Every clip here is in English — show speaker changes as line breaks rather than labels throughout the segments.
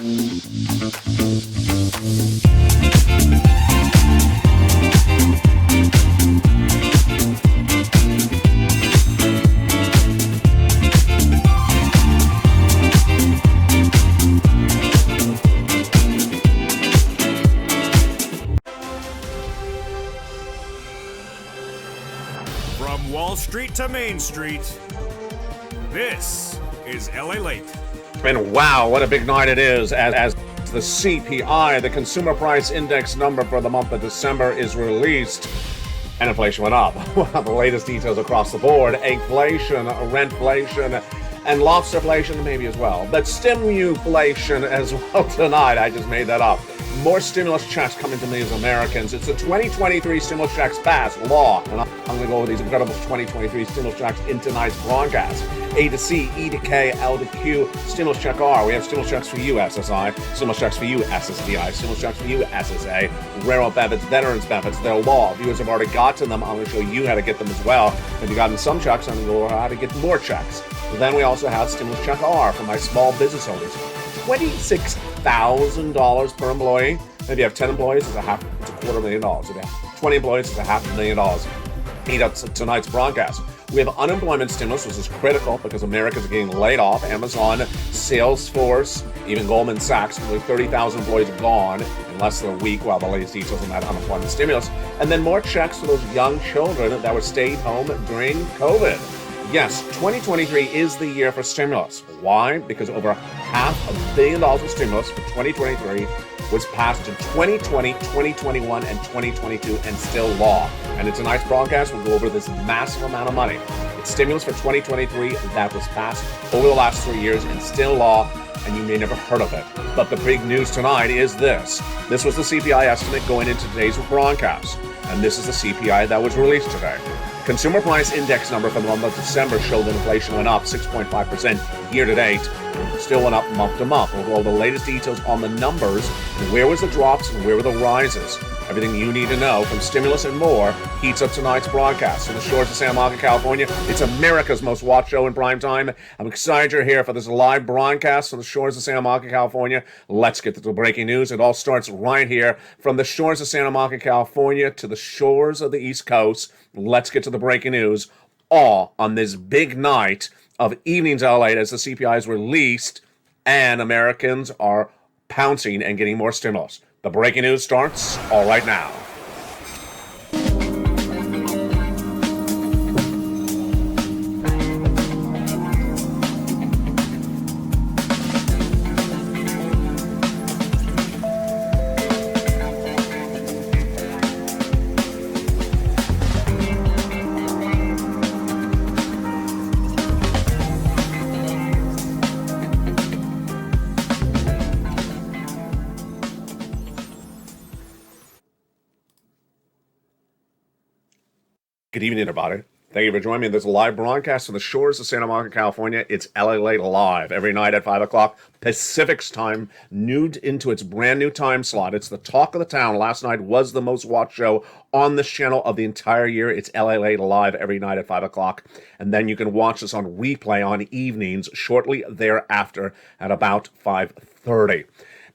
From Wall Street to Main Street, this is LALATE.
And wow, what a big night it is as the CPI, the Consumer Price Index number for the month of December, is released. And inflation went up. Well, the latest details across the board: inflation, rentflation, and lobsterflation maybe as well. But stimuflation as well tonight. I just made that up. More stimulus checks coming to millions of Americans. It's the 2023 stimulus checks passed law. And I'm going to go over these incredible 2023 stimulus checks in tonight's broadcast. A to C, E to K, L to Q, stimulus check R. We have stimulus checks for you, SSI, stimulus checks for you, SSDI, stimulus checks for you, SSA, railroad benefits, veterans benefits. They're law. Viewers have already gotten them. I'm going to show you how to get them as well. If you've gotten some checks, I'm going to go over how to get more checks. Then we also have stimulus check R for my small business owners. $26,000 per employee. If you have 10 employees, it's a $250,000. If you have 20 employees, it's $500,000. Eat up tonight's broadcast. We have unemployment stimulus, which is critical because Americans are getting laid off. Amazon, Salesforce, even Goldman Sachs, nearly 30,000 employees gone in less than a week, while the latest details on that unemployment stimulus. And then more checks for those young children that were stayed home during COVID. Yes, 2023 is the year for stimulus. Why? Because over $500 million of stimulus for 2023 was passed in 2020, 2021, and 2022 and still law. And in tonight's broadcast, we'll go over this massive amount of money. It's stimulus for 2023 that was passed over the last 3 years and still law, and you may never heard of it. But the big news tonight is this. This was the CPI estimate going into today's broadcast, and this is the CPI that was released today. Consumer Price Index number for the month of December showed that inflation went up 6.5% year to date. Still went up month to month. We'll go over the latest details on the numbers and where was the drops and where were the rises. Everything you need to know from stimulus and more heats up tonight's broadcast. From the shores of Santa Monica, California, it's America's most watched show in prime time. I'm excited you're here for this live broadcast from the shores of Santa Monica, California. Let's get to the breaking news. It all starts right here from the shores of Santa Monica, California to the shores of the East Coast. Let's get to the breaking news, all on this big night of evenings LA as the CPI is released and Americans are pouncing and getting more stimulus. The breaking news starts all right now. Good evening, everybody. Thank you for joining me in this live broadcast from the shores of Santa Monica, California. It's LALATE Live every night at 5 o'clock Pacific's time, new into its brand new time slot. It's the talk of the town. Last night was the most watched show on this channel of the entire year. It's LALATE Live every night at 5 o'clock. And then you can watch this on replay on evenings shortly thereafter at about 5:30.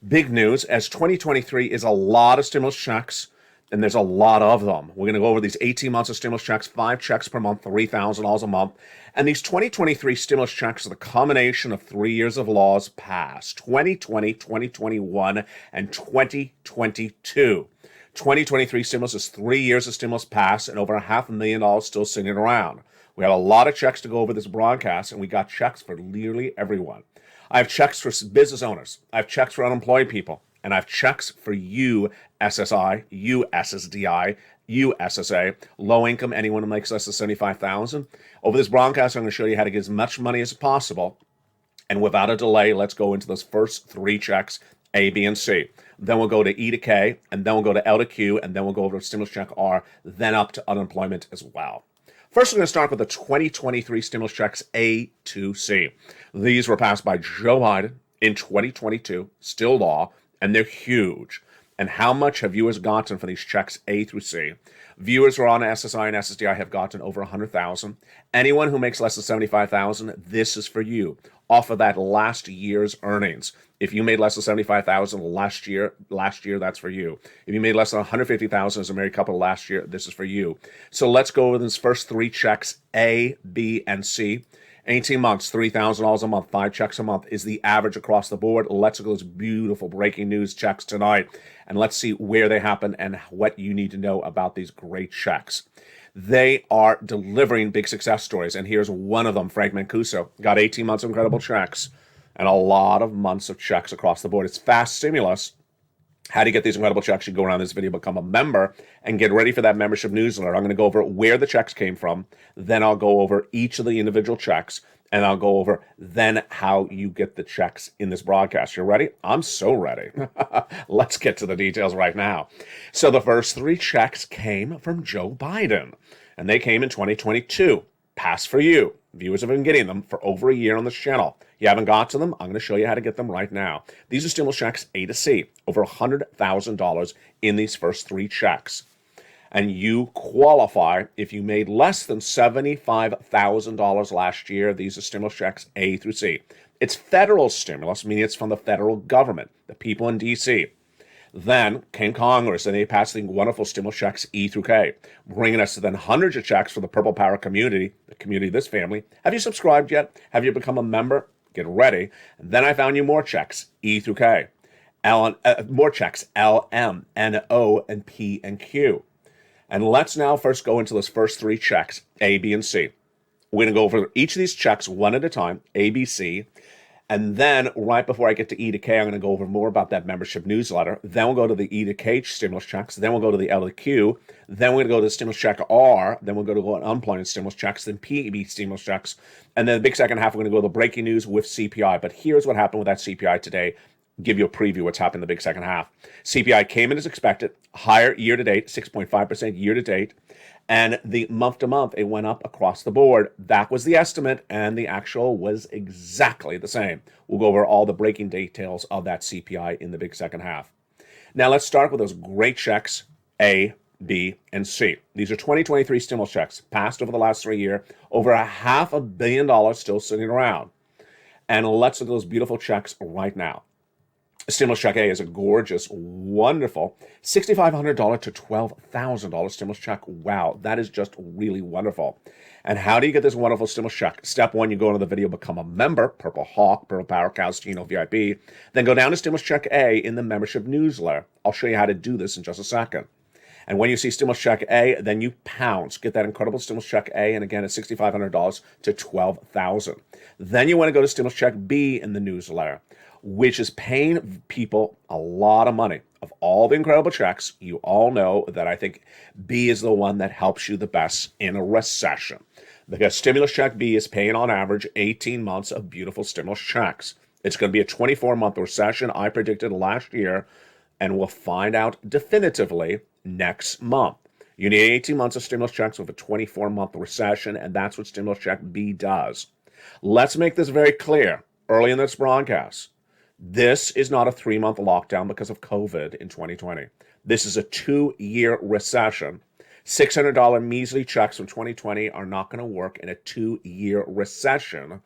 Big news, as 2023 is a lot of stimulus checks, and there's a lot of them. We're going to go over these 18 months of stimulus checks, 5 checks per month, $3,000 a month. And these 2023 stimulus checks are the combination of 3 years of laws passed, 2020, 2021, and 2022. 2023 stimulus is 3 years of stimulus passed and over $500,000 still sitting around. We have a lot of checks to go over this broadcast, and we got checks for nearly everyone. I have checks for business owners. I have checks for unemployed people. And I have checks for you, SSI, you, SSDI, you, SSA, low income, anyone who makes less than $75,000. Over this broadcast, I'm going to show you how to get as much money as possible. And without a delay, let's go into those first 3 checks, A, B, and C. Then we'll go to E to K, and then we'll go to L to Q, and then we'll go over to stimulus check R, then up to unemployment as well. First, we're going to start with the 2023 stimulus checks A to C. These were passed by Joe Biden in 2022, still law, and they're huge. And how much have viewers gotten for these checks A through C? Viewers who are on SSI and SSDI have gotten over 100,000. Anyone who makes less than 75,000, this is for you. Off of that last year's earnings. If you made less than 75,000 last year, that's for you. If you made less than 150,000 as a married couple last year, this is for you. So let's go over these first three checks, A, B, and C. 18 months, $3,000 a month, 5 checks a month is the average across the board. Let's go to those beautiful breaking news checks tonight, and let's see where they happen and what you need to know about these great checks. They are delivering big success stories, and here's one of them. Frank Mancuso got 18 months of incredible checks and a lot of months of checks across the board. It's fast stimulus. How do you get these incredible checks? You go around this video, become a member, and get ready for that membership newsletter. I'm going to go over where the checks came from. Then I'll go over each of the individual checks, and I'll go over then how you get the checks in this broadcast. You ready? I'm so ready. Let's get to the details right now. So the first 3 checks came from Joe Biden, and they came in 2022. Pass for you. Viewers have been getting them for over a year on this channel. You haven't got to them? I'm going to show you how to get them right now. These are stimulus checks A to C, over $100,000 in these first 3 checks. And you qualify if you made less than $75,000 last year. These are stimulus checks A through C. It's federal stimulus, meaning it's from the federal government, the people in D.C. Then came Congress, and they passed the wonderful stimulus checks E through K, bringing us to then hundreds of checks for the Purple Power community, the community of this family. Have you subscribed yet? Have you become a member? Get ready. And then I found you more checks, E through K. More checks, L, M, N, O, and P, and Q. And let's now first go into those first 3 checks, A, B, and C. We're going to go over each of these checks one at a time, A, B, C. And then right before I get to E to K, I'm going to go over more about that membership newsletter. Then we'll go to the E to K stimulus checks. Then we'll go to the L to Q. Then we're going to go to the stimulus check R. Then we'll go to unemployment stimulus checks. Then PEBT stimulus checks. And then the big second half, we're going to go to the breaking news with CPI. But here's what happened with that CPI today. Give you a preview what's happened in the big second half. CPI came in as expected, higher year to date, 6.5% year to date. And the month to month, it went up across the board. That was the estimate, and the actual was exactly the same. We'll go over all the breaking details of that CPI in the big second half. Now let's start with those great checks, A, B, and C. These are 2023 stimulus checks passed over the last 3 years, over $500 million still sitting around. And let's look at those beautiful checks right now. Stimulus check A is a gorgeous, wonderful $6,500 to $12,000 stimulus check. Wow, that is just really wonderful. And how do you get this wonderful stimulus check? Step 1, you go into the video, become a member, Purple Hawk, Purple Power, Calstino, VIP. Then go down to stimulus check A in the membership newsletter. I'll show you how to do this in just a second. And when you see stimulus check A, then you pounce, get that incredible stimulus check A, and again, it's $6,500 to $12,000. Then you want to go to stimulus check B in the newsletter, which is paying people a lot of money. Of all the incredible checks, you all know that I think B is the one that helps you the best in a recession. Because stimulus check B is paying on average 18 months of beautiful stimulus checks. It's going to be a 24-month recession I predicted last year, and we'll find out definitively next month. You need 18 months of stimulus checks with a 24-month recession, and that's what stimulus check B does. Let's make this very clear early in this broadcast. This is not a 3-month lockdown because of COVID in 2020. This is a 2-year recession. $600 measly checks from 2020 are not going to work in a 2-year recession.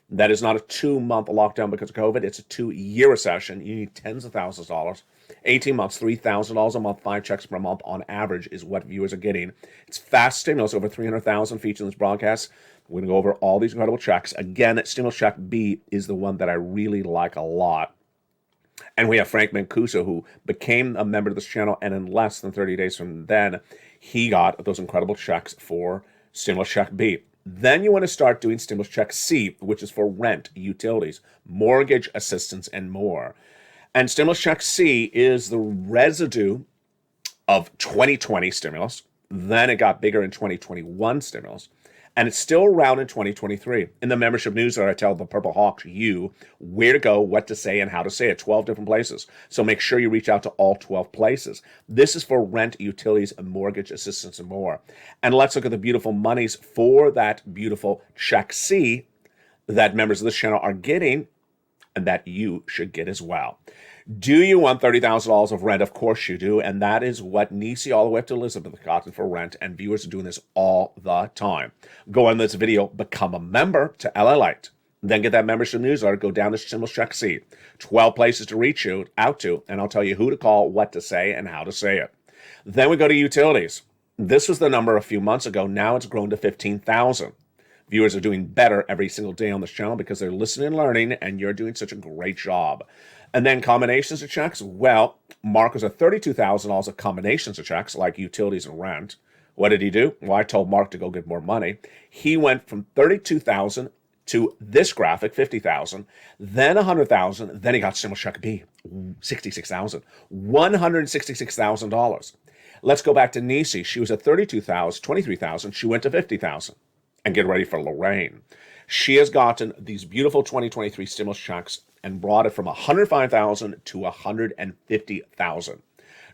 That is not a 2-month lockdown because of COVID. It's a 2-year recession. You need tens of thousands of dollars. 18 months, $3,000 a month, 5 checks per month on average is what viewers are getting. It's fast stimulus, over 300,000 featured in this broadcast. We're going to go over all these incredible checks. Again, stimulus check B is the one that I really like a lot. And we have Frank Mancuso, who became a member of this channel, and in less than 30 days from then, he got those incredible checks for stimulus check B. Then you want to start doing stimulus check C, which is for rent, utilities, mortgage assistance, and more. And stimulus check C is the residue of 2020 stimulus. Then it got bigger in 2021 stimulus. And it's still around in 2023. In the membership newsletter, I tell the Purple Hawks you where to go, what to say, and how to say it. 12 different places. So make sure you reach out to all 12 places. This is for rent, utilities, and mortgage assistance, and more. And let's look at the beautiful monies for that beautiful check C that members of this channel are getting, and that you should get as well. Do you want $30,000 of rent? Of course you do. And that is what Nisi all the way up to Elizabeth gotten for rent. And viewers are doing this all the time. Go on this video, become a member to LALATE. Then get that membership newsletter. Go down the stimulus check seat. 12 places to reach you out to. And I'll tell you who to call, what to say, and how to say it. Then we go to utilities. This was the number a few months ago. Now it's grown to 15,000. Viewers are doing better every single day on this channel because they're listening and learning, and you're doing such a great job. And then combinations of checks. Well, Mark was at $32,000 of combinations of checks, like utilities and rent. What did he do? Well, I told Mark to go get more money. He went from $32,000 to this graphic, $50,000, then $100,000, then he got stimulus check B, $66,000, $166,000. Let's go back to Nisi. She was at $32,000, $23,000. She went to $50,000. And get ready for Lorraine. She has gotten these beautiful 2023 stimulus checks and brought it from $105,000 to $150,000.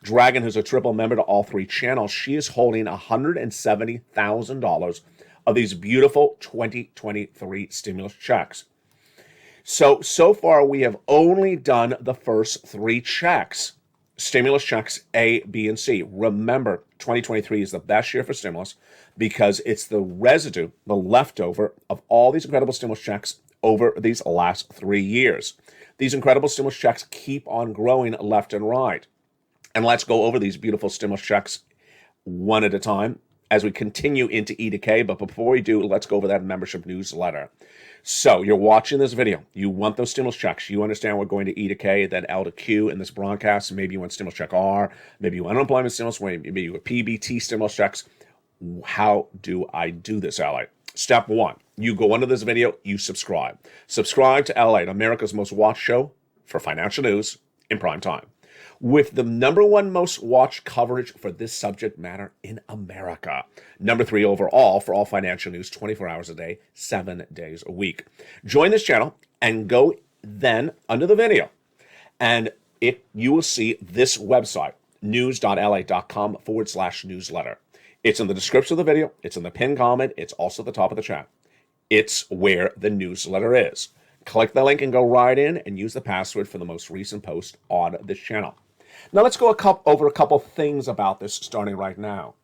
Dragon, who's a triple member to all three channels, she is holding $170,000 of these beautiful 2023 stimulus checks. So far we have only done the first three checks. Stimulus checks A, B, and C. Remember, 2023 is the best year for stimulus because it's the residue, the leftover of all these incredible stimulus checks over these last 3 years. These incredible stimulus checks keep on growing left and right. And let's go over these beautiful stimulus checks one at a time as we continue into E to K. But before we do, let's go over that membership newsletter. So you're watching this video. You want those stimulus checks. You understand we're going to E to K, then L to Q in this broadcast. Maybe you want stimulus check R. Maybe you want unemployment stimulus. Maybe you want PEBT stimulus checks. How do I do this, LA? Step one, you go under this video, you subscribe. Subscribe to LALATE, America's most watched show for financial news in prime time, with the #1 most watched coverage for this subject matter in America. #3 overall for all financial news, 24 hours a day, 7 days a week. Join this channel and go then under the video, and you will see this website, news.la.com/newsletter. It's in the description of the video. It's in the pinned comment. It's also at the top of the chat. It's where the newsletter is. Click the link and go right in and use the password for the most recent post on this channel. Now let's go over a couple things about this starting right now.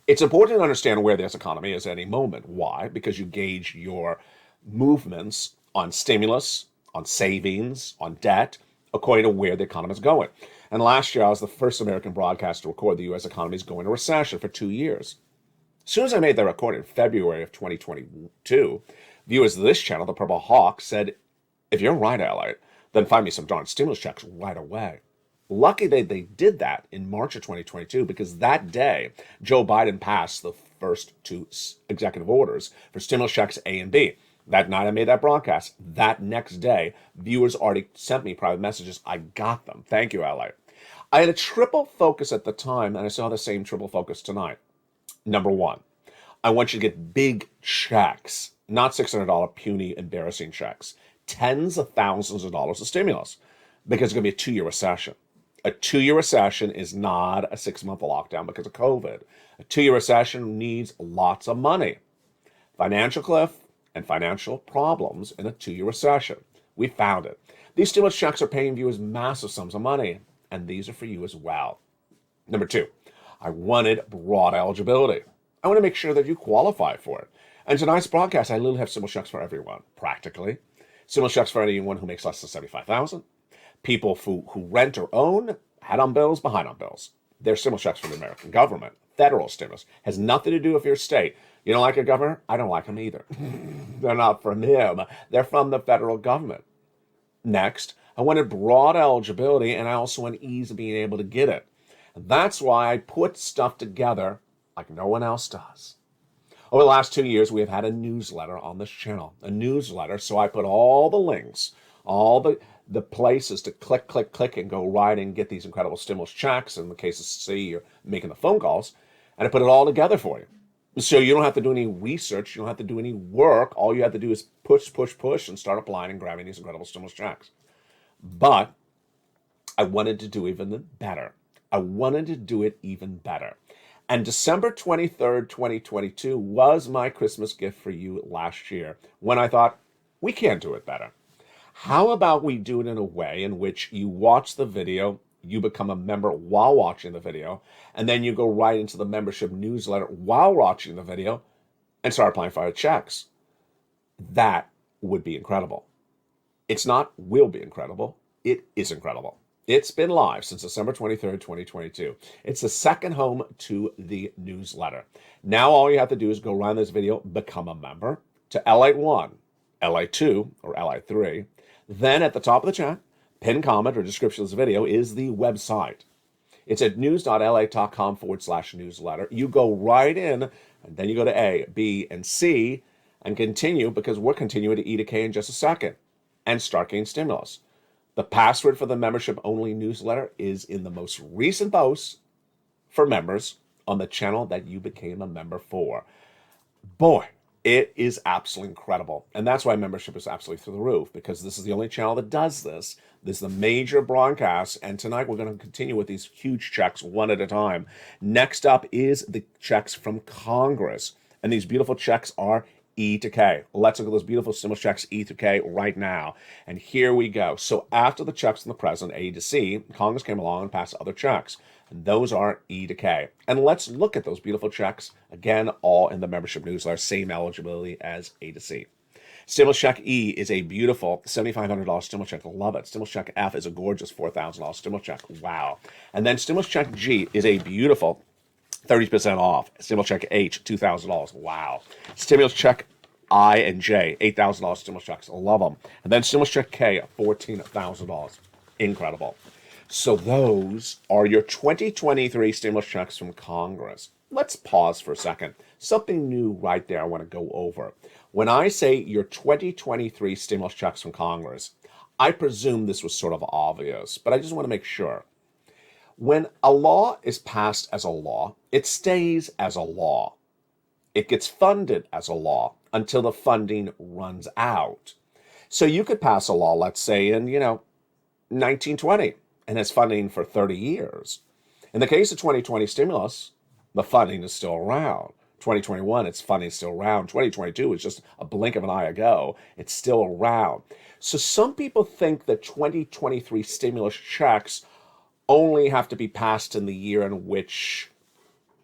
It's important to understand where this economy is at any moment. Why? Because you gauge your movements on stimulus, on savings, on debt, according to where the economy is going. And last year, I was the first American broadcaster to record the U.S. economy is going into recession for 2 years. As soon as I made that recording in February of 2022, viewers of this channel, the Purple Hawk, said, if you're right, LA, then find me some darn stimulus checks right away. Lucky they did that in March of 2022 because that day, Joe Biden passed the first 2 executive orders for stimulus checks A and B. That night I made that broadcast. That next day, viewers already sent me private messages. I got them. Thank you, LA. I had a triple focus at the time, and I saw the same triple focus tonight. #1, I want you to get big checks, not $600 puny, embarrassing checks. Tens of thousands of dollars of stimulus because it's going to be a 2-year recession. A 2-year recession is not a 6-month lockdown because of COVID. A 2-year recession needs lots of money. Financial cliff and financial problems in a 2-year recession. We found it. These stimulus checks are paying viewers massive sums of money, and these are for you as well. #2, I wanted broad eligibility. I want to make sure that you qualify for it. And tonight's broadcast, I literally have stimulus checks for everyone, practically. Stimulus checks for anyone who makes less than $75,000. People who rent or own, ahead on bills, behind on bills. They're stimulus checks from the American government. Federal stimulus has nothing to do with your state. You don't like your governor? I don't like him either. They're not from him. They're from the federal government. Next, I wanted broad eligibility, and I also want ease of being able to get it. That's why I put stuff together like no one else does. Over the last 2 years, we have had a newsletter on this channel. A newsletter, so I put all the links, all the places to click, and go right and get these incredible stimulus checks. In the case of C, you're making the phone calls, and I put it all together for you. So you don't have to do any research. You don't have to do any work. All you have to do is push, and start applying and grabbing these incredible stimulus checks. But I wanted to do even better. I wanted to do it even better. And December 23rd, 2022 was my Christmas gift for you last year when I thought, we can do it better. How about we do it in a way in which you watch the video, you become a member while watching the video, and then you go right into the membership newsletter while watching the video and start applying for checks? That would be incredible. It's not will be incredible. It is incredible. It's been live since December 23rd, 2022. It's the second home to the newsletter. Now all you have to do is go around this video, become a member to LATE1, LATE2, or LATE3. Then at the top of the chat, pinned comment or description of this video is the website. It's at news.lalate.com/newsletter. You go right in, and then you go to A, B, and C, and continue, because we're continuing to E to K in just a second, and start getting stimulus. The password for the membership-only newsletter is in the most recent posts for members on the channel that you became a member for. Boy, it is absolutely incredible. And that's why membership is absolutely through the roof, because this is the only channel that does this. This is the major broadcast, and tonight we're going to continue with these huge checks one at a time. Next up is the checks from Congress, and these beautiful checks are E to K. Let's look at those beautiful stimulus checks E to K right now. And here we go. So after the checks from the president, A to C, Congress came along and passed other checks. And those are E to K. And let's look at those beautiful checks, again, all in the membership newsletter, same eligibility as A to C. Stimulus check E is a beautiful $7,500 stimulus check. Love it. Stimulus check F is a gorgeous $4,000 stimulus check. Wow. And then stimulus check G is a beautiful 30% off. Stimulus check H, $2,000. Wow. Stimulus check I and J, $8,000 stimulus checks. Love them. And then stimulus check K, $14,000. Incredible. So those are your 2023 stimulus checks from Congress. Let's pause for a second. Something new right there I want to go over. When I say your 2023 stimulus checks from Congress, I presume this was sort of obvious, but I just want to make sure. When a law is passed as a law, it stays as a law. It gets funded as a law until the funding runs out. So you could pass a law, let's say in, 1920, and has funding for 30 years. In the case of 2020 stimulus, the funding is still around. 2021, its funding is still around. 2022 is just a blink of an eye ago. It's still around. So some people think that 2023 stimulus checks only have to be passed in the year in which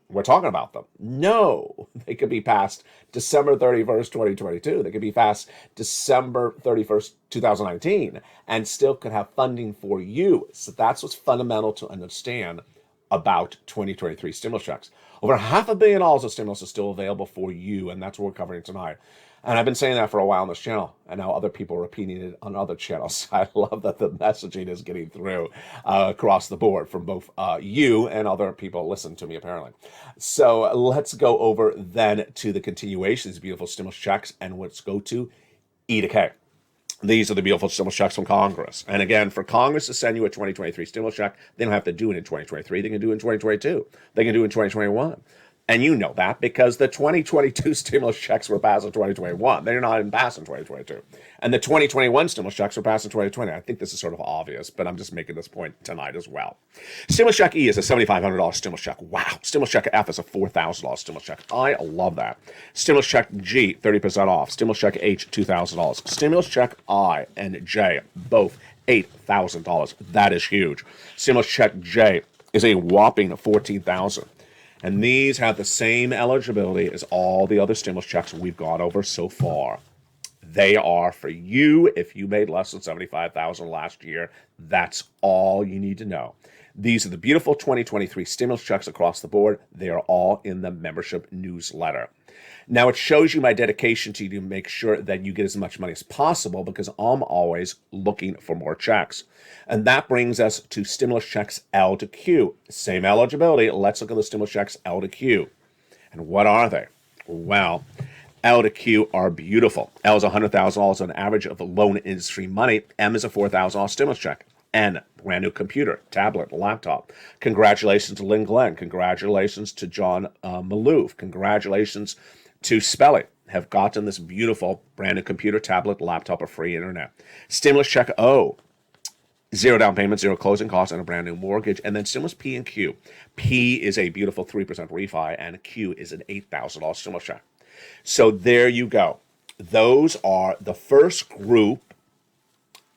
we're talking about them. No, they could be passed December 31st, 2022. They could be passed December 31st, 2019, and still could have funding for you. So that's what's fundamental to understand about 2023 stimulus checks. Over $500 million of stimulus is still available for you, and that's what we're covering tonight. And I've been saying that for a while on this channel, and now other people are repeating it on other channels. I love that the messaging is getting through across the board from both you and other people listen to me, apparently. So let's go over then to the continuation of these beautiful stimulus checks, and let's go to E to K. These are the beautiful stimulus checks from Congress. And again, for Congress to send you a 2023 stimulus check, they don't have to do it in 2023. They can do it in 2022. They can do it in 2021. And you know that because the 2022 stimulus checks were passed in 2021. They're not even passed in 2022. And the 2021 stimulus checks were passed in 2020. I think this is sort of obvious, but I'm just making this point tonight as well. Stimulus check E is a $7,500 stimulus check. Wow. Stimulus check F is a $4,000 stimulus check. I love that. Stimulus check G, 30% off. Stimulus check H, $2,000. Stimulus check I and J, both $8,000. That is huge. Stimulus check J is a whopping $14,000. And these have the same eligibility as all the other stimulus checks we've gone over so far. They are for you if you made less than $75,000 last year. That's all you need to know. These are the beautiful 2023 stimulus checks across the board. They are all in the membership newsletter. Now, it shows you my dedication to you to make sure that you get as much money as possible because I'm always looking for more checks. And that brings us to stimulus checks L to Q. Same eligibility. Let's look at the stimulus checks L to Q. And what are they? Well, L to Q are beautiful. L is $100,000 on average of the loan industry money. M is a $4,000 stimulus check. N, brand new computer, tablet, laptop. Congratulations to Lynn Glenn. Congratulations to John Malouf. Congratulations to Spelling. Have gotten this beautiful brand new computer, tablet, laptop, or free internet. Stimulus check O, 0 down payment, 0 closing costs, and a brand new mortgage. And then stimulus P and Q. P is a beautiful 3% refi, and Q is an $8,000 stimulus check. So there you go. Those are the first group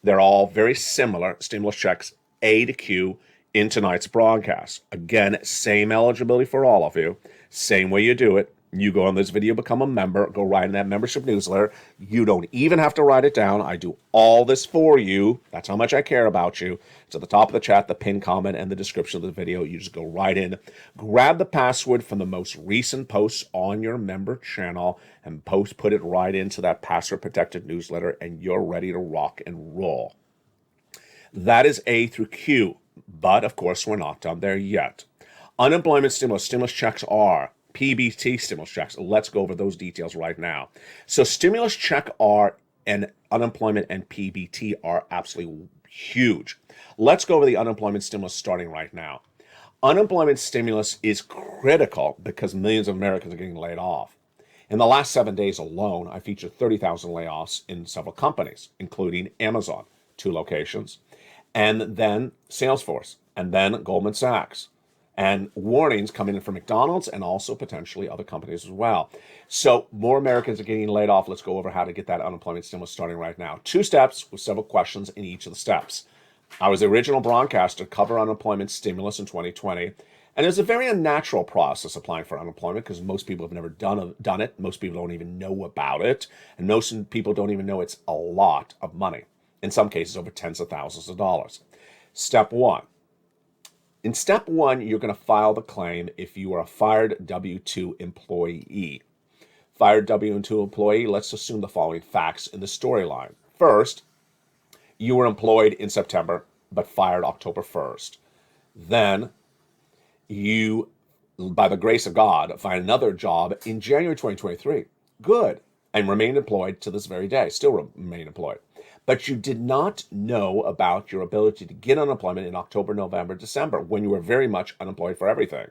They're all very similar stimulus checks A to Q in tonight's broadcast. Again, same eligibility for all of you, same way you do it. You go on this video, become a member, go write in that membership newsletter. You don't even have to write it down. I do all this for you. That's how much I care about you. It's at the top of the chat, the pinned comment, and the description of the video. You just go right in, grab the password from the most recent posts on your member channel, and put it right into that password-protected newsletter, and you're ready to rock and roll. That is A through Q, but of course, we're not done there yet. Unemployment stimulus checks are PEBT stimulus checks. Let's go over those details right now. So stimulus check are and unemployment and PEBT are absolutely huge. Let's go over the unemployment stimulus starting right now. Unemployment stimulus is critical because millions of Americans are getting laid off. In the last 7 days alone, I featured 30,000 layoffs in several companies, including Amazon, 2 locations, and then Salesforce, and then Goldman Sachs. And warnings coming in from McDonald's and also potentially other companies as well. So more Americans are getting laid off. Let's go over how to get that unemployment stimulus starting right now. 2 steps with several questions in each of the steps. I was the original broadcaster to cover unemployment stimulus in 2020. And it's a very unnatural process applying for unemployment because most people have never done it. Most people don't even know about it. And most people don't even know it's a lot of money. In some cases, over tens of thousands of dollars. Step 1. In step 1, you're going to file the claim if you are a fired W-2 employee. Fired W-2 employee, let's assume the following facts in the storyline. First, you were employed in September, but fired October 1st. Then, you, by the grace of God, find another job in January 2023. Good. And remain employed to this very day. Still remain employed. But you did not know about your ability to get unemployment in October, November, December, when you were very much unemployed for everything.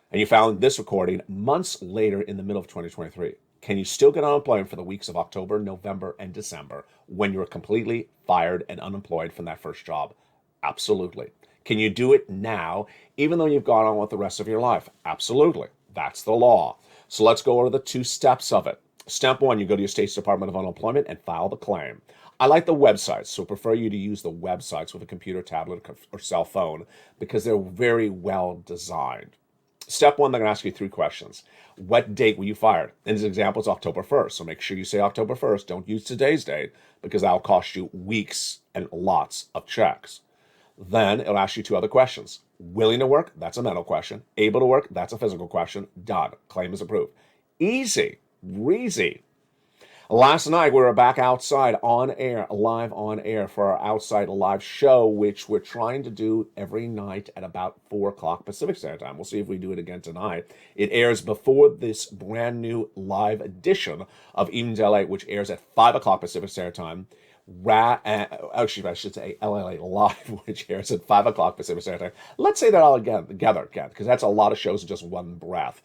And you found this recording months later in the middle of 2023. Can you still get unemployment for the weeks of October, November, and December when you were completely fired and unemployed from that first job? Absolutely. Can you do it now, even though you've gone on with the rest of your life? Absolutely. That's the law. So let's go over the 2 steps of it. Step 1, you go to your state's Department of Unemployment and file the claim. I like the websites, so prefer you to use the websites with a computer, tablet, or cell phone because they're very well designed. Step 1, they're going to ask you 3 questions. What date were you fired? In this example, it's October 1st, so make sure you say October 1st. Don't use today's date because that'll cost you weeks and lots of checks. Then it'll ask you 2 other questions. Willing to work? That's a mental question. Able to work? That's a physical question. Done. Claim is approved. Easy. Breezy. Last night, we were back outside on air, live on air for our Outside Live show, which we're trying to do every night at about 4 o'clock Pacific Standard Time. We'll see if we do it again tonight. It airs before this brand new live edition of Evenings LA, which airs at 5 o'clock Pacific Standard Time. Actually, I should say LALATE Live, which airs at 5 o'clock Pacific Standard Time. Let's say that all together again, because that's a lot of shows in just one breath.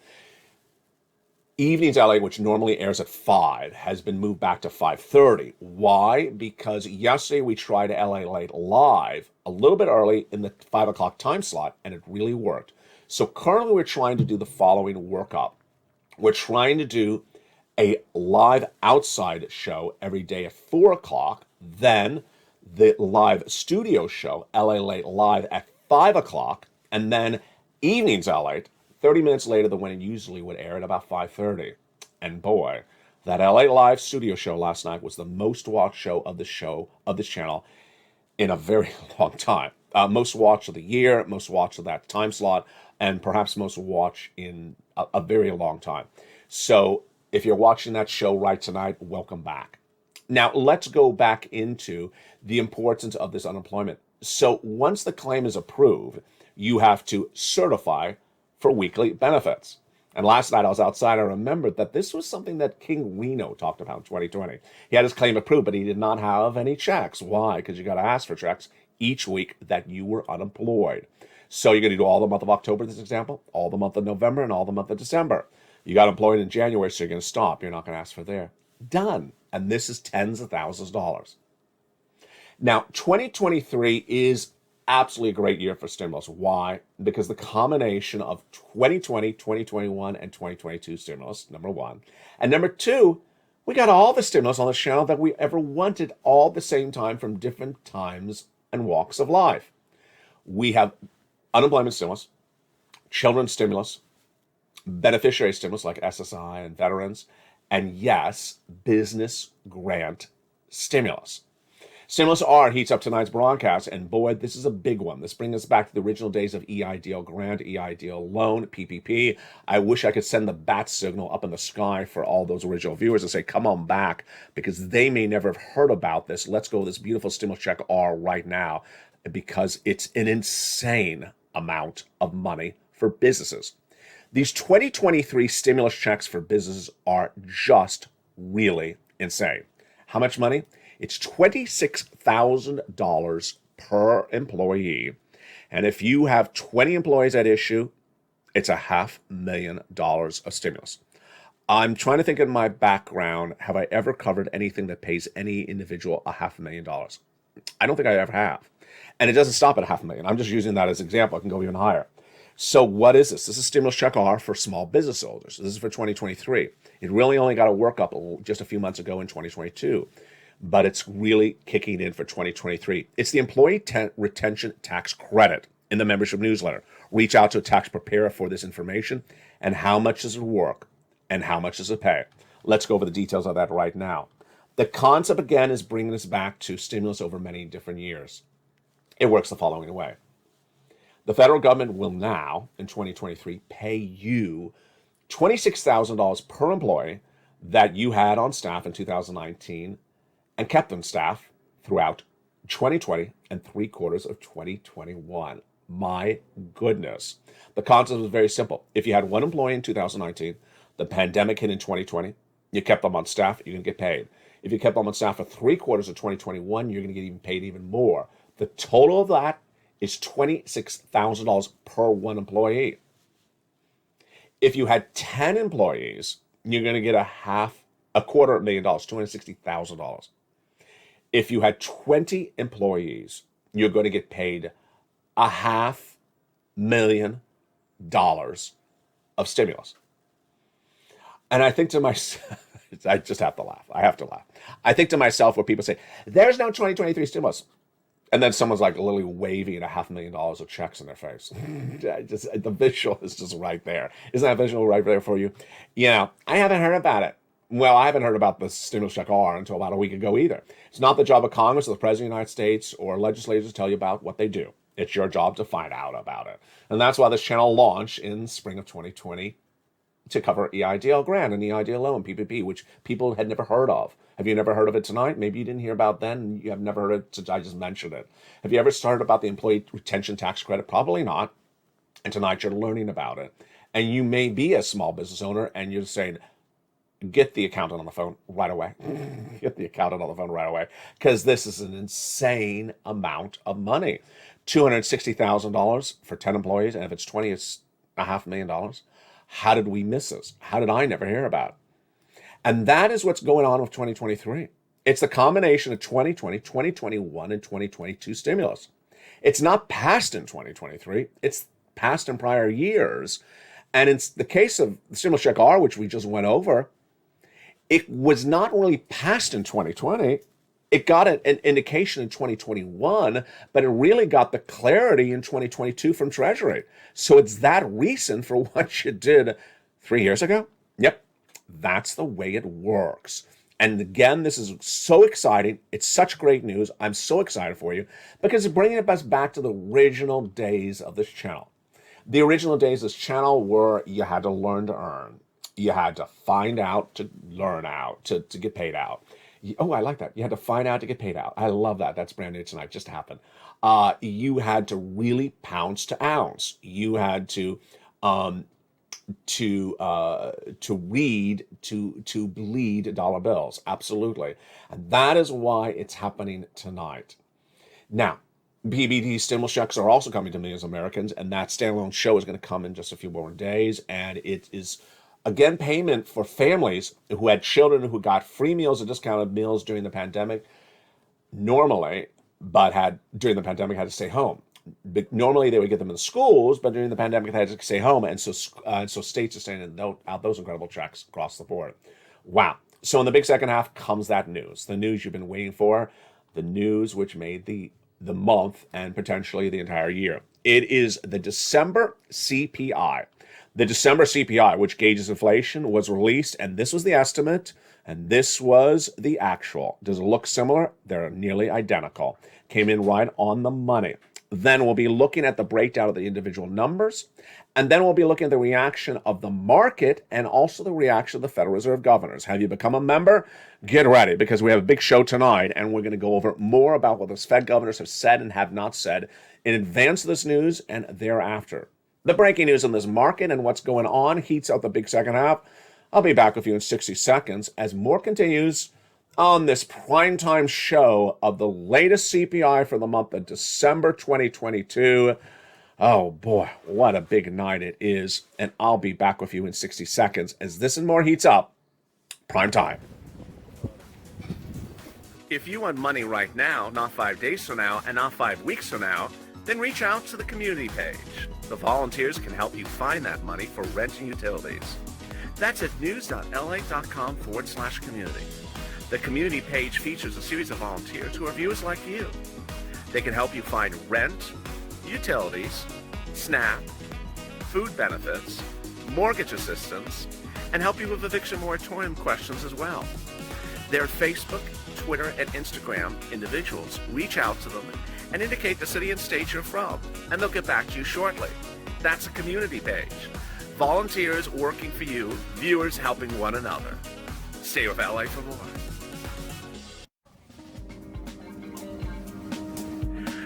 Evenings LA, which normally airs at 5, has been moved back to 5:30. Why? Because yesterday we tried LALATE Live a little bit early in the 5 o'clock time slot, and it really worked. So currently we're trying to do the following workup. We're trying to do a live outside show every day at 4 o'clock, then the live studio show, LALATE Live, at 5 o'clock, and then Evenings LALATE 30 minutes later than when it usually would air at about 5:30. And boy, that LA Live studio show last night was the most watched show of this channel in a very long time. Most watched of the year, most watched of that time slot, and perhaps most watched in a very long time. So if you're watching that show right tonight, welcome back. Now, let's go back into the importance of this unemployment. So once the claim is approved, you have to certify for weekly benefits. And last night I was outside, I remembered that this was something that King Reno talked about in 2020. He had his claim approved, but he did not have any checks. Why? Because you got to ask for checks each week that you were unemployed. So you're going to do all the month of October, in this example, all the month of November, and all the month of December. You got employed in January, so you're going to stop. You're not going to ask for there. Done. And this is tens of thousands of dollars. Now, 2023 is absolutely a great year for stimulus. Why? Because the combination of 2020, 2021, and 2022 stimulus, number 1. And number 2, We got all the stimulus on the channel that we ever wanted all at the same time from different times and walks of life. We have unemployment stimulus, children's stimulus, beneficiary stimulus like SSI and veterans, and yes, business grant stimulus. Stimulus R heats up tonight's broadcast, and boy, this is a big one. This brings us back to the original days of EIDL grant, EIDL loan, PPP. I wish I could send the bat signal up in the sky for all those original viewers and say, come on back, because they may never have heard about this. Let's go with this beautiful stimulus check R right now, because it's an insane amount of money for businesses. These 2023 stimulus checks for businesses are just really insane. How much money? It's $26,000 per employee. And if you have 20 employees at issue, it's $500,000 of stimulus. I'm trying to think in my background, have I ever covered anything that pays any individual $500,000? I don't think I ever have. And it doesn't stop at $500,000. I'm just using that as an example. It can go even higher. So what is this? This is stimulus check R for small business owners. This is for 2023. It really only got a workup just a few months ago in 2022, but it's really kicking in for 2023. It's the employee retention tax credit in the membership newsletter. Reach out to a tax preparer for this information and how much does it work and how much does it pay. Let's go over the details of that right now. The concept again is bringing us back to stimulus over many different years. It works the following way. The federal government will now, in 2023, pay you $26,000 per employee that you had on staff in 2019 and kept on staff throughout 2020 and 3/4 of 2021. My goodness. The concept is very simple. If you had one employee in 2019, the pandemic hit in 2020, you kept them on staff, you're going to get paid. If you kept them on staff for 3/4 of 2021, you're going to get even paid even more. The total of that is $26,000 per one employee. If you had 10 employees, you're going to get $250,000, $260,000. If you had 20 employees, you're going to get paid $500,000 of stimulus. And I think to myself, I just have to laugh. I have to laugh. I think to myself where people say, there's no 2023 stimulus. And then someone's like literally waving $500,000 of checks in their face. The visual is just right there. Isn't that visual right there for you? Yeah, I haven't heard about it. Well, I haven't heard about the stimulus check R until about a week ago either. It's not the job of Congress or the President of the United States or legislators to tell you about what they do. It's your job to find out about it. And that's why this channel launched in spring of 2020 to cover EIDL grant and EIDL loan, PPP, which people had never heard of. Have you never heard of it tonight? Maybe you didn't hear about it then, and you have never heard it since I just mentioned it. Have you ever started about the employee retention tax credit? Probably not. And tonight you're learning about it. And you may be a small business owner and you're saying, get the accountant on the phone right away. Get the accountant on the phone right away, because this is an insane amount of money. $260,000 for 10 employees, and if it's 20, it's $500,000. How did we miss this? How did I never hear about it? And that is what's going on with 2023. It's the combination of 2020, 2021, and 2022 stimulus. It's not passed in 2023. It's passed in prior years. And in the case of the stimulus check R, which we just went over, it was not really passed in 2020. It got an indication in 2021, but it really got the clarity in 2022 from Treasury. So it's that recent for what you did 3 years ago? Yep, that's the way it works. And again, this is so exciting. It's such great news. I'm so excited for you because it's bringing us back to the original days of this channel. The original days of this channel were you had to learn to earn. You had to find out to learn out, to get paid out. Oh, I like that. You had to find out to get paid out. I love that. That's brand new tonight. Just happened. You had to really pounce to ounce. You had to read to bleed dollar bills. Absolutely. And that is why it's happening tonight. Now, PEBT stimulus checks are also coming to millions of Americans, and that standalone show is going to come in just a few more days. And it is, again, payment for families who had children who got free meals or discounted meals during the pandemic normally, but during the pandemic had to stay home. But normally they would get them in the schools, but during the pandemic they had to stay home. And so states are sending out those incredible checks across the board. Wow. So in the big second half comes that news, the news you've been waiting for, the news which made the month and potentially the entire year. It is the December CPI. The December CPI, which gauges inflation, was released, and this was the estimate, and this was the actual. Does it look similar? They're nearly identical. Came in right on the money. Then we'll be looking at the breakdown of the individual numbers, and then we'll be looking at the reaction of the market and also the reaction of the Federal Reserve governors. Have you become a member? Get ready, because we have a big show tonight, and we're going to go over more about what those Fed governors have said and have not said in advance of this news and thereafter. The breaking news on this market and what's going on heats up the big second half. I'll be back with you in 60 seconds as more continues on this primetime show of the latest CPI for the month of December 2022. Oh boy, what a big night it is. And I'll be back with you in 60 seconds as this and more heats up. Prime time.
If you want money right now, not 5 days from now, and not 5 weeks from now, then reach out to the community page. The volunteers can help you find that money for rent and utilities. That's at news.la.com/community. The community page features a series of volunteers who are viewers like you. They can help you find rent, utilities, SNAP, food benefits, mortgage assistance, and help you with eviction moratorium questions as well. Their Facebook, Twitter, and Instagram individuals reach out to them and indicate the city and state you're from, and they'll get back to you shortly. That's a community page. Volunteers working for you, viewers helping one another. Stay with LA for more.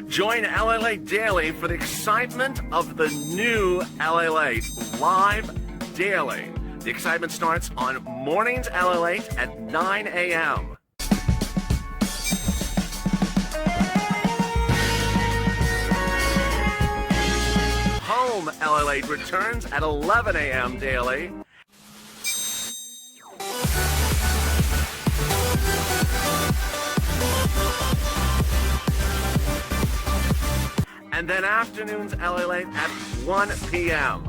Join LALATE Daily for the excitement of the new LALATE live daily. The excitement starts on mornings LALATE at 9 a.m. Home LALATE returns at 11 a.m. daily. And then afternoons LALATE at 1 p.m.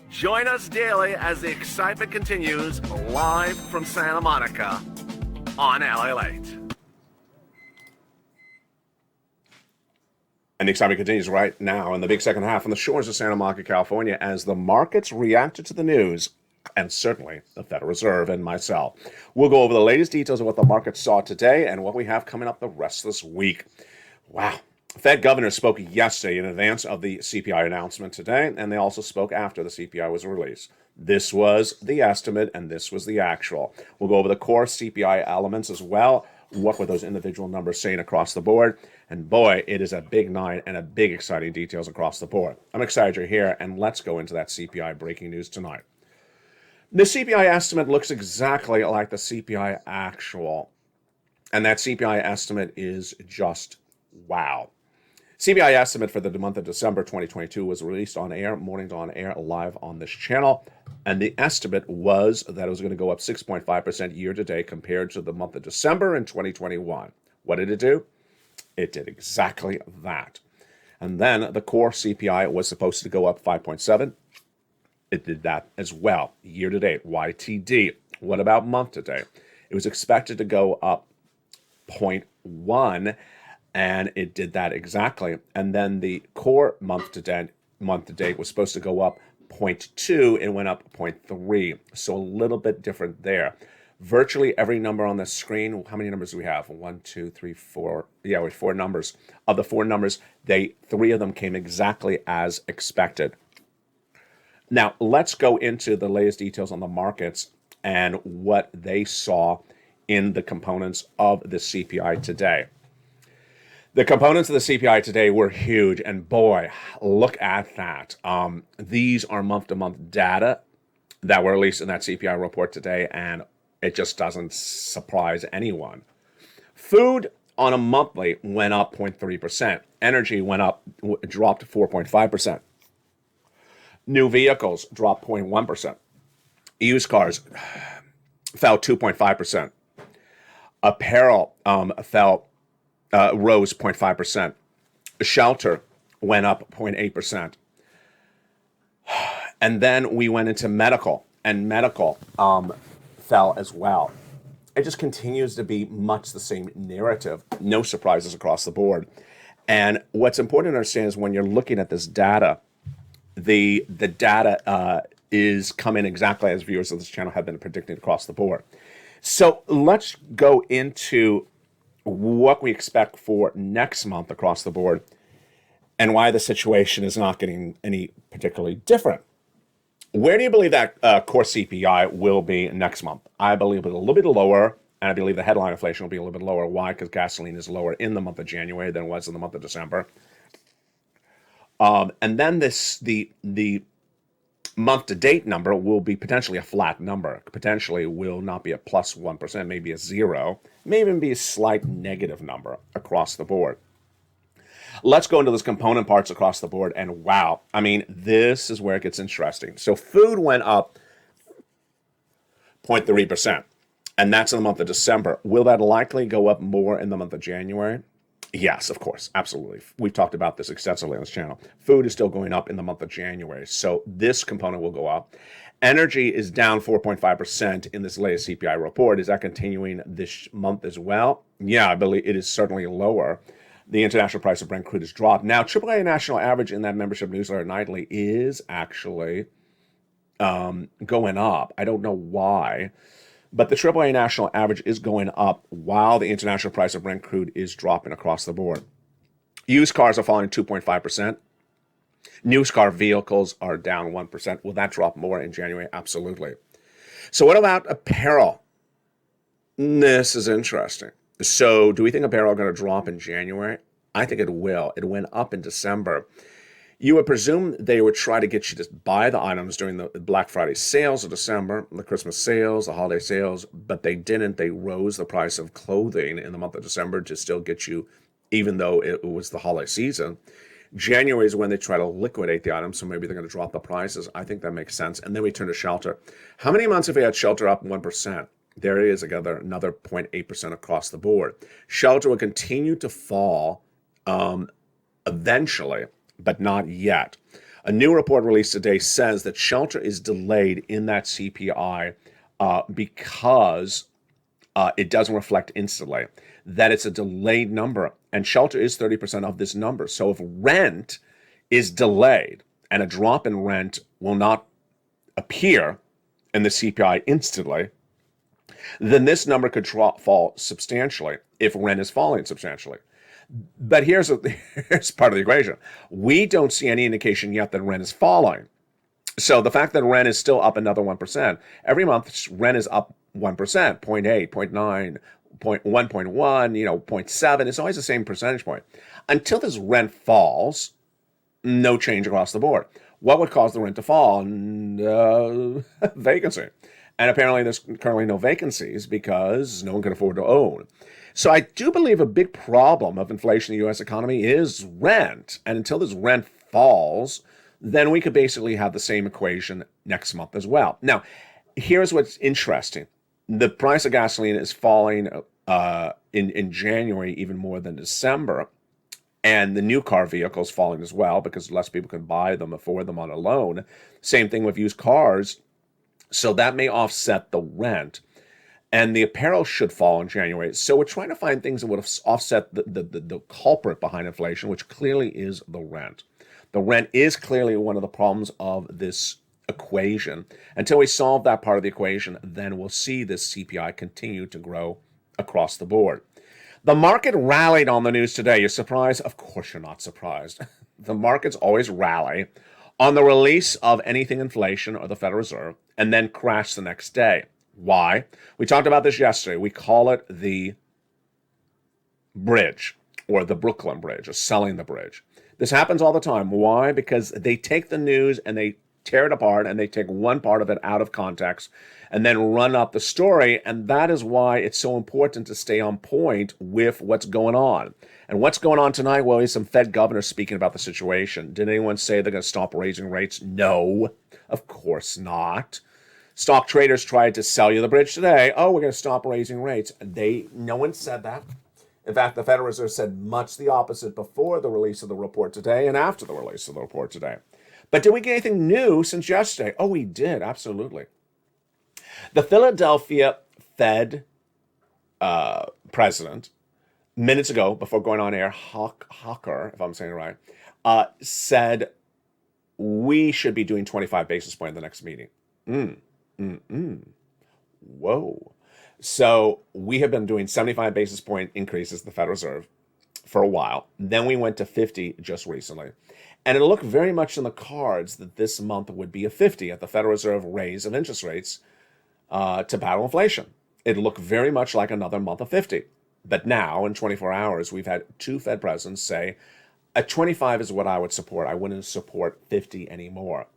Join us daily as the excitement continues live from Santa Monica on LALATE.
And the excitement continues right now in the big second half on the shores of Santa Monica, California, as the markets reacted to the news, and certainly the Federal Reserve and myself. We'll go over the latest details of what the market saw today and what we have coming up the rest of this week. Wow. Fed governors spoke yesterday in advance of the CPI announcement today, and they also spoke after the CPI was released. This was the estimate, and this was the actual. We'll go over the core CPI elements as well. What were those individual numbers saying across the board? And boy, it is a big night and a big exciting details across the board. I'm excited you're here, and let's go into that CPI breaking news tonight. The CPI estimate looks exactly like the CPI actual, and that CPI estimate is just wow. CPI estimate for the month of December 2022 was released on air, mornings on air, live on this channel. And the estimate was that it was going to go up 6.5% year to date compared to the month of December in 2021. What did it do? It did exactly that. And then the core CPI was supposed to go up 5.7. It did that as well, year to date, YTD. What about month to date? It was expected to go up 0.1. And it did that exactly. And then the core month to date was supposed to go up 0.2. It went up 0.3. So a little bit different there. Virtually every number on the screen, how many numbers do we have? 1, 2, 3, 4. Yeah, we have 4 numbers. Of the 4 numbers, 3 of them came exactly as expected. Now, let's go into the latest details on the markets and what they saw in the components of the CPI today. The components of the CPI today were huge, and boy, look at that. These are month-to-month data that were released in that CPI report today, and it just doesn't surprise anyone. Food on a monthly went up 0.3%. Energy dropped 4.5%. New vehicles dropped 0.1%. Used cars fell 2.5%. Apparel rose 0.5%. Shelter went up 0.8%. And then we went into medical, and medical fell as well. It just continues to be much the same narrative. No surprises across the board. And what's important to understand is when you're looking at this data, the data is coming exactly as viewers of this channel have been predicting across the board. So let's go into what we expect for next month across the board and why the situation is not getting any particularly different. Where do you believe that core CPI will be next month? I believe it's a little bit lower, and I believe the headline inflation will be a little bit lower. Why? Because gasoline is lower in the month of January than it was in the month of December. And then the month-to-date number will be potentially a flat number. Potentially will not be a plus 1%, maybe a 0, may even be a slight negative number across the board. Let's go into those component parts across the board, and wow, I mean, this is where it gets interesting. So food went up 0.3%, and that's in the month of December. Will that likely go up more in the month of January? Yes, of course, absolutely. We've talked about this extensively on this channel. Food is still going up in the month of January, so this component will go up. Energy is down 4.5% in this latest CPI report. Is that continuing this month as well? Yeah, I believe it is certainly lower. The international price of Brent crude has dropped. Now, AAA national average in that membership newsletter nightly is actually going up. I don't know why, but the AAA national average is going up while the international price of Brent crude is dropping across the board. Used cars are falling 2.5%. New car vehicles are down 1%. Will that drop more in January? Absolutely. So what about apparel? This is interesting. So do we think apparel is going to drop in January? I think it will. It went up in December. You would presume they would try to get you to buy the items during the Black Friday sales of December, the Christmas sales, the holiday sales, but they didn't. They rose the price of clothing in the month of December to still get you, even though it was the holiday season. January is when they try to liquidate the items, so maybe they're going to drop the prices. I think that makes sense. And then we turn to shelter. How many months have we had shelter up 1%? There it is, another 0.8% across the board. Shelter will continue to fall eventually, but not yet. A new report released today says that shelter is delayed in that CPI because it doesn't reflect instantly, that it's a delayed number, and shelter is 30% of this number. So if rent is delayed and a drop in rent will not appear in the CPI instantly, then this number could fall substantially if rent is falling substantially. But here's part of the equation. We don't see any indication yet that rent is falling. So the fact that rent is still up another 1%, every month rent is up 1%, 0.8, 0.9, 1.1, 0.7. It's always the same percentage point. Until this rent falls, no change across the board. What would cause the rent to fall? Vacancy. And apparently there's currently no vacancies because no one can afford to own. So I do believe a big problem of inflation in the U.S. economy is rent. And until this rent falls, then we could basically have the same equation next month as well. Now, here's what's interesting. The price of gasoline is falling in January even more than December. And the new car vehicles falling as well because less people can buy them, afford them on a loan. Same thing with used cars. So that may offset the rent. And the apparel should fall in January. So we're trying to find things that would offset the culprit behind inflation, which clearly is the rent. The rent is clearly one of the problems of this equation. Until we solve that part of the equation, then we'll see this CPI continue to grow across the board. The market rallied on the news today. You're surprised? Of course you're not surprised. The markets always rally on the release of anything inflation or the Federal Reserve, and then crash the next day. Why? We talked about this yesterday. We call it the bridge, or the Brooklyn Bridge, or selling the bridge. This happens all the time. Why? Because they take the news and they tear it apart, and they take one part of it out of context and then run up the story. And that is why it's so important to stay on point with what's going on. And what's going on tonight? Well, there's some Fed governors speaking about the situation. Did anyone say they're going to stop raising rates? No, of course not. Stock traders tried to sell you the bridge today. Oh, we're going to stop raising rates. No one said that. In fact, the Federal Reserve said much the opposite before the release of the report today and after the release of the report today. But did we get anything new since yesterday? Oh, we did, absolutely. The Philadelphia Fed president, minutes ago, before going on air, Hawker, if I'm saying it right, said we should be doing 25 basis point in the next meeting. Whoa. So we have been doing 75 basis point increases at the Federal Reserve for a while. Then we went to 50 just recently. And it looked very much in the cards that this month would be a 50 at the Federal Reserve raise of interest rates to battle inflation. It looked very much like another month of 50. But now, in 24 hours, we've had two Fed presidents say, a 25 is what I would support. I wouldn't support 50 anymore.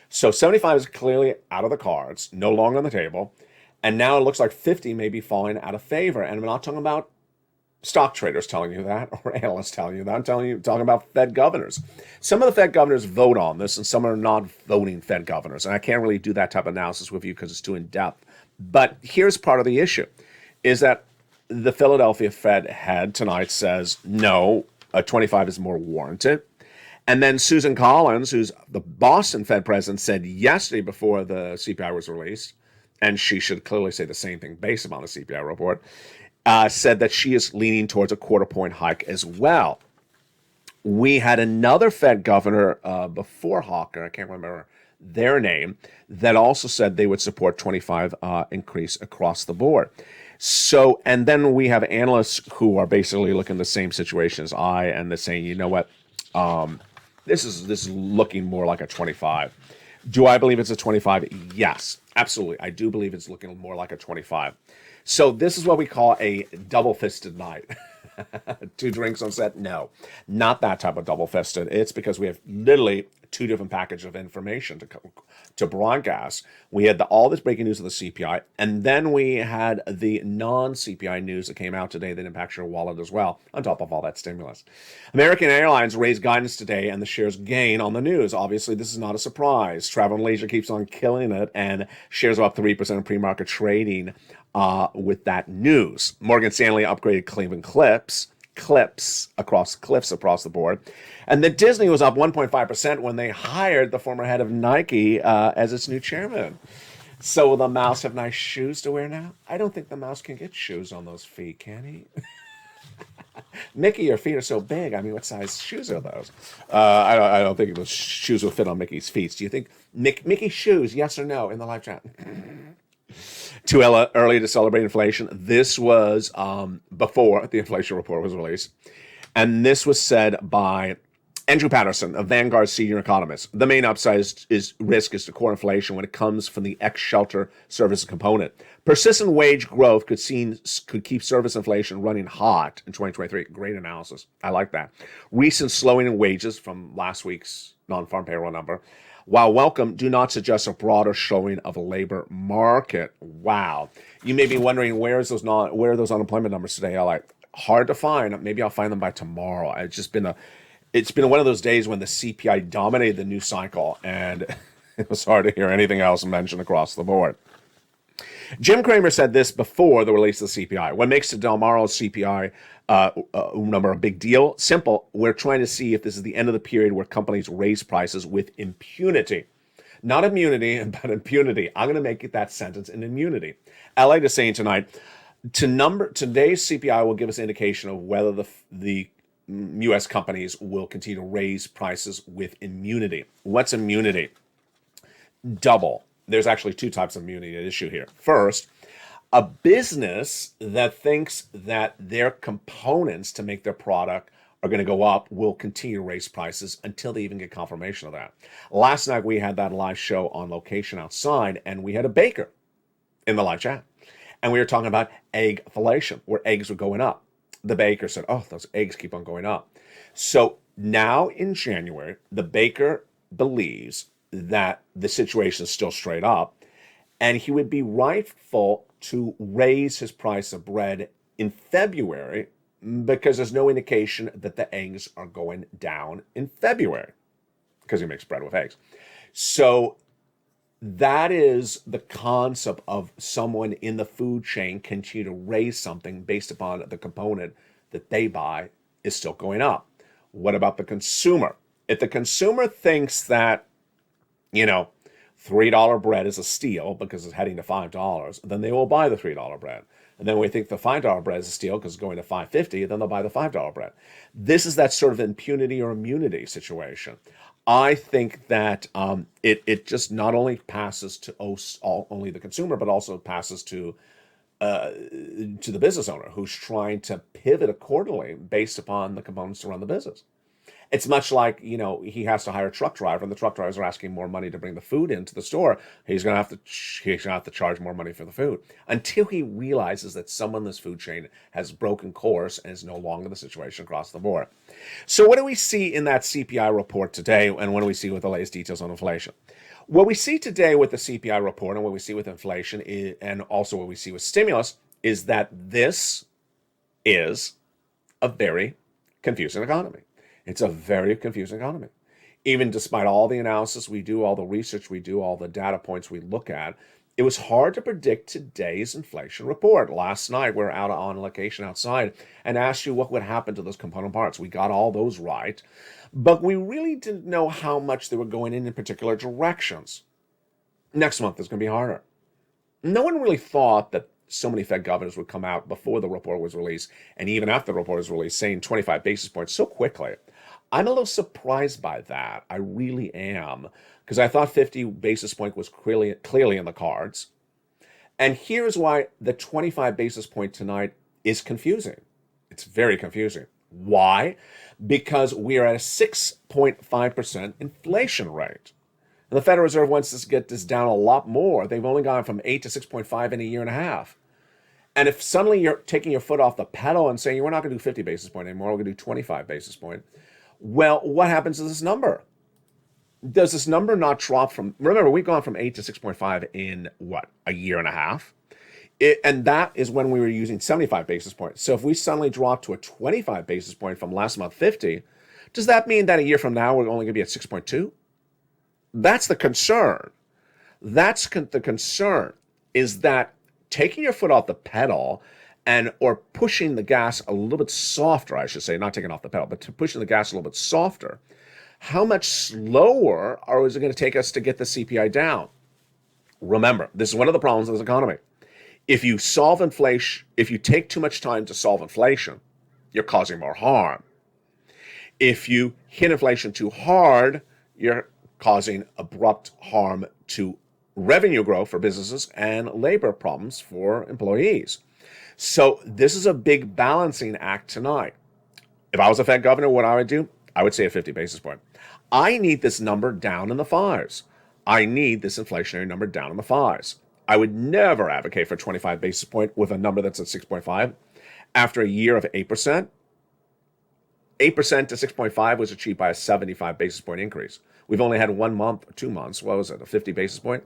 So 75 is clearly out of the cards, no longer on the table. And now it looks like 50 may be falling out of favor. And I'm not talking about stock traders telling you that or analysts telling you that. I'm talking about Fed governors. Some of the Fed governors vote on this and some are not voting Fed governors. And I can't really do that type of analysis with you because it's too in depth. But here's part of the issue is that the Philadelphia Fed head tonight says, no, a 25 is more warranted. And then Susan Collins, who's the Boston Fed president, said yesterday before the CPI was released, and she should clearly say the same thing based upon the CPI report, said that she is leaning towards a quarter-point hike as well. We had another Fed governor before Hawker, I can't remember their name, that also said they would support 25 increase across the board. So, and then we have analysts who are basically looking at the same situation as I, and they're saying, you know what, this is looking more like a 25. Do I believe it's a 25? Yes, absolutely. I do believe it's looking more like a 25. So this is what we call a double-fisted night. 2 drinks on set? No, not that type of double-fisted. It's because we have literally 2 different packages of information to broadcast. We had all this breaking news of the CPI, and then we had the non-CPI news that came out today that impacts your wallet as well, on top of all that stimulus. American Airlines raised guidance today, and the shares gain on the news. Obviously, this is not a surprise. Travel and leisure keeps on killing it, and shares are up 3% in pre-market trading with that news. Morgan Stanley upgraded Cleveland Cliffs across the board. And then Disney was up 1.5% when they hired the former head of Nike as its new chairman. So will the mouse have nice shoes to wear now? I don't think the mouse can get shoes on those feet, can he? Mickey, your feet are so big. I mean, what size shoes are those? I don't think those shoes will fit on Mickey's feet. Do you think Mickey shoes, yes or no, in the live chat? Too early to celebrate inflation. This was before the inflation report was released. And this was said by Andrew Patterson, a Vanguard senior economist. The main upside risk is to core inflation when it comes from the ex-shelter service component. Persistent wage growth could keep service inflation running hot in 2023. Great analysis. I like that. Recent slowing in wages from last week's non-farm payroll number, while welcome, do not suggest a broader showing of a labor market. Wow. You may be wondering, where are those unemployment numbers today? Hard to find. Maybe I'll find them by tomorrow. It's been one of those days when the CPI dominated the news cycle, and it was hard to hear anything else mentioned across the board. Jim Cramer said this before the release of the CPI. What makes tomorrow's CPI number a big deal? Simple. We're trying to see if this is the end of the period where companies raise prices with impunity. Not immunity, but impunity. I'm going to make that sentence an immunity. LALATE is saying tonight, today's CPI will give us an indication of whether the U.S. companies will continue to raise prices with immunity. What's immunity? Double. There's actually 2 types of immunity at issue here. First, a business that thinks that their components to make their product are going to go up will continue to raise prices until they even get confirmation of that. Last night, we had that live show on location outside, and we had a baker in the live chat. And we were talking about eggflation, where eggs were going up. The baker said, oh, those eggs keep on going up. So now in January, the baker believes that the situation is still straight up, and he would be rightful to raise his price of bread in February because there's no indication that the eggs are going down in February because he makes bread with eggs. So that is the concept of someone in the food chain continue to raise something based upon the component that they buy is still going up. What about the consumer? If the consumer thinks that you know, $3 bread is a steal because it's heading to $5, then they will buy the $3 bread. And then we think the $5 bread is a steal because it's going to $5.50, then they'll buy the $5 bread. This is that sort of impunity or immunity situation. I think that it just not only passes to only the consumer, but also passes to the business owner who's trying to pivot accordingly based upon the components to run the business. It's much like, he has to hire a truck driver, and the truck drivers are asking more money to bring the food into the store. He's going to have to charge more money for the food until he realizes that someone in this food chain has broken course and is no longer the situation across the board. So what do we see in that CPI report today, and what do we see with the latest details on inflation? What we see today with the CPI report and what we see with inflation and also what we see with stimulus is that this is a very confusing economy. It's a very confusing economy. Even despite all the analysis we do, all the research we do, all the data points we look at, it was hard to predict today's inflation report. Last night, we were out on location outside and asked you what would happen to those component parts. We got all those right, but we really didn't know how much they were going in particular directions. Next month is going to be harder. No one really thought that so many Fed governors would come out before the report was released, and even after the report was released, saying 25 basis points so quickly. I'm a little surprised by that. I really am, because I thought 50 basis point was clearly in the cards. And here's why the 25 basis point tonight is confusing. It's very confusing. Why? Because we are at a 6.5% inflation rate. And the Federal Reserve wants us to get this down a lot more. They've only gone from 8 to 6.5 in a year and a half. And if suddenly you're taking your foot off the pedal and saying, we're not going to do 50 basis point anymore, we're going to do 25 basis point, well, what happens to this number? Does this number not drop from, remember, we've gone from 8 to 6.5 in a year and a half? And that is when we were using 75 basis points. So if we suddenly drop to a 25 basis point from last month 50, does that mean that a year from now we're only going to be at 6.2? That's the concern. That's the concern, is that taking your foot off the pedal or pushing the gas a little bit softer, I should say, not taking off the pedal, but pushing the gas a little bit softer, how much slower is it going to take us to get the CPI down? Remember, this is one of the problems of this economy. If you solve inflation, if you take too much time to solve inflation, you're causing more harm. If you hit inflation too hard, you're causing abrupt harm to revenue growth for businesses and labor problems for employees. So this is a big balancing act tonight. If I was a Fed governor, what I would do? I would say a 50 basis point. I need this number down in the fives. I need this inflationary number down in the fives. I would never advocate for 25 basis point with a number that's at 6.5. After a year of 8%, 8% to 6.5 was achieved by a 75 basis point increase. We've only had 1 month or 2 months. What was it? A 50 basis point?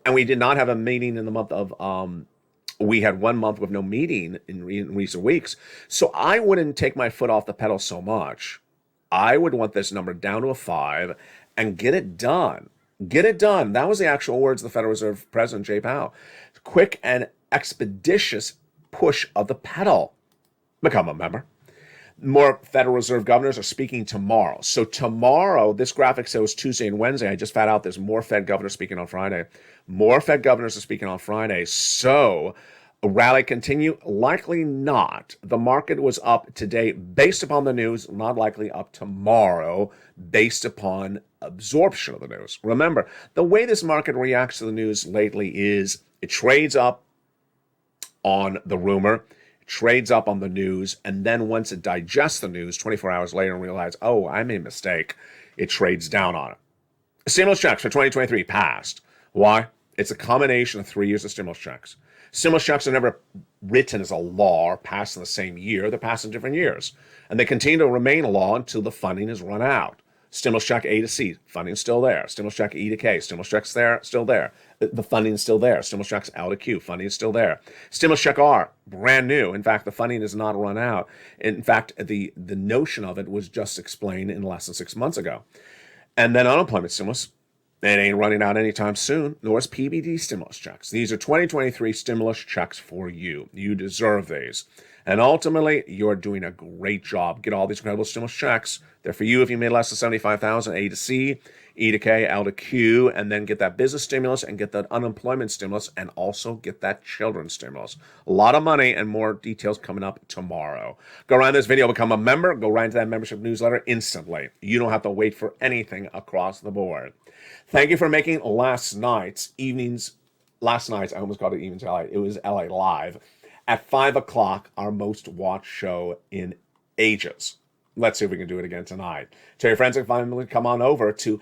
And we did not have a meeting in the month of, we had 1 month with no meeting in recent weeks. So I wouldn't take my foot off the pedal so much. I would want this number down to a 5 and get it done. Get it done. That was the actual words of the Federal Reserve President Jay Powell. Quick and expeditious push of the pedal. Become a member. More Federal Reserve governors are speaking tomorrow. So tomorrow, this graphic shows Tuesday and Wednesday. I just found out there's more Fed governors speaking on Friday. More Fed governors are speaking on Friday. So a rally continue? Likely not. The market was up today based upon the news, not likely up tomorrow based upon absorption of the news. Remember, the way this market reacts to the news lately is it trades up on the rumor, trades up on the news, and then once it digests the news 24 hours later and realizes, oh, I made a mistake, it trades down on it. Stimulus checks for 2023 passed. Why? It's a combination of 3 years of stimulus checks. Stimulus checks are never written as a law or passed in the same year. They're passed in different years. And they continue to remain a law until the funding is run out. Stimulus check A to C, funding's still there. Stimulus check E to K, stimulus check's there, still there. The funding's still there. Stimulus check's L to Q, funding is still there. Stimulus check R, brand new. In fact, the funding is not run out. In fact, the notion of it was just explained in less than 6 months ago. And then unemployment stimulus, it ain't running out anytime soon, nor is PEBT stimulus checks. These are 2023 stimulus checks for you. You deserve these. And ultimately, you're doing a great job. Get all these incredible stimulus checks. They're for you if you made less than 75,000, A to C, E to K, L to Q, and then get that business stimulus and get that unemployment stimulus and also get that children's stimulus. A lot of money and more details coming up tomorrow. Go around this video, become a member, go right into that membership newsletter instantly. You don't have to wait for anything across the board. Thank you for making last night's, I almost called it Evenings LA. It was LA Live at 5 o'clock, our most watched show in ages. Let's see if we can do it again tonight. Tell your friends and family to come on over to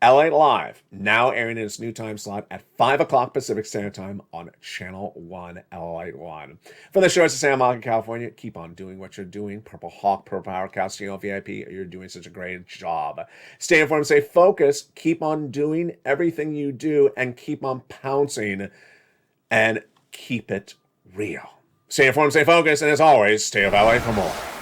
LA Live, now airing in its new time slot at 5 o'clock Pacific Standard Time on Channel 1 LA1. For the show, it's Sam Malkin, California. Keep on doing what you're doing. Purple Hawk, Purple Power, Castillo VIP, you're doing such a great job. Stay informed, stay focused, keep on doing everything you do, and keep on pouncing, and keep it real. Stay informed, stay focused, and as always, stay of LA for more.